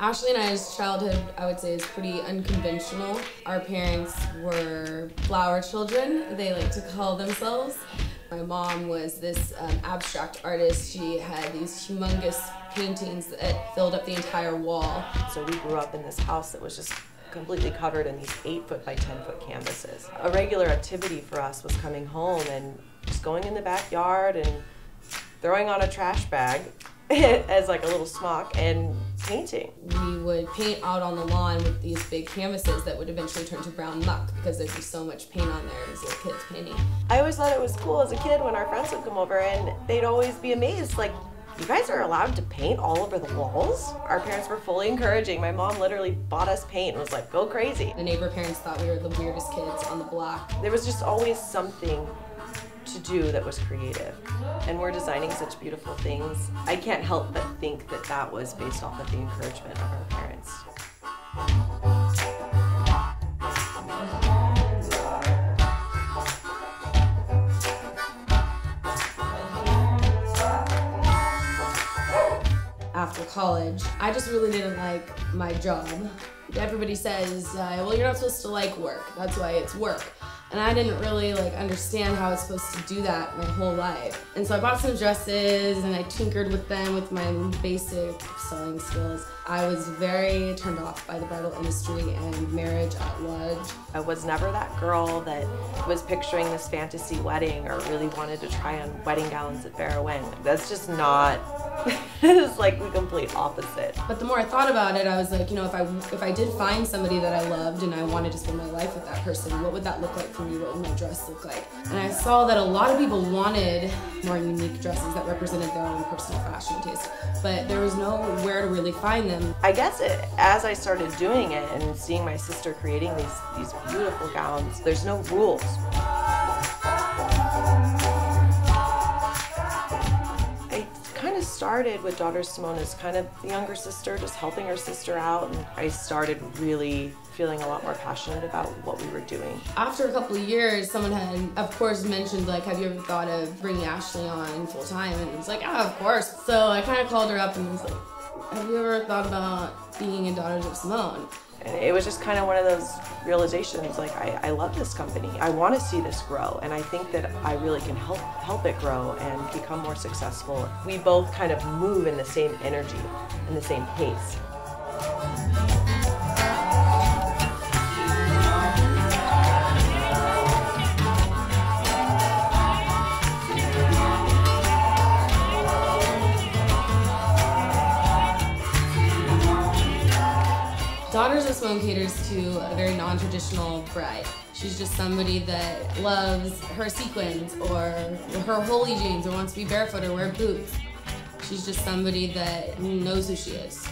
Ashley and I's childhood, I would say, is pretty unconventional. Our parents were flower children, they like to call themselves. My mom was this abstract artist. She had these humongous paintings that filled up the entire wall. So we grew up in this house that was just completely covered in these 8-foot by 10-foot canvases. A regular activity for us was coming home and just going in the backyard and throwing on a trash bag as like a little smock and painting. We would paint out on the lawn with these big canvases that would eventually turn to brown muck because there'd be so much paint on there as little kids painting. I always thought it was cool as a kid when our friends would come over and they'd always be amazed, like, you guys are allowed to paint all over the walls? Our parents were fully encouraging. My mom literally bought us paint and was like, go crazy. The neighbor parents thought we were the weirdest kids on the block. There was just always something to do that was creative. And we're designing such beautiful things. I can't help but think that that was based off of the encouragement of our parents. After college, I just really didn't like my job. Everybody says, well, you're not supposed to like work. That's why it's work. And I didn't really understand how I was supposed to do that my whole life. And so I bought some dresses and I tinkered with them with my basic sewing skills. I was very turned off by the bridal industry and marriage at large. I was never that girl that was picturing this fantasy wedding or really wanted to try on wedding gowns at Vera Wang. That's just not, it's like the complete opposite. But the more I thought about it, I was like, you know, if I did find somebody that I loved and I wanted to spend my life with that person, what would that look like for me? What would my dress look like? And I saw that a lot of people wanted more unique dresses that represented their own personal fashion taste, but there was nowhere to really find them. I guess as I started doing it and seeing my sister creating these beautiful gowns, there's no rules. I kind of started with daughter Simone as kind of the younger sister, just helping her sister out, and I started really feeling a lot more passionate about what we were doing. After a couple of years, someone had, of course, mentioned, have you ever thought of bringing Ashley on full time? And it was like, yeah, of course. So I kind of called her up and was like, have you ever thought about being in Daughters of Simone? And it was just kind of one of those realizations, I love this company. I want to see this grow, and I think that I really can help it grow and become more successful. We both kind of move in the same energy and the same pace. Daughters of Simone caters to a very non-traditional bride. She's just somebody that loves her sequins or her holy jeans or wants to be barefoot or wear boots. She's just somebody that knows who she is.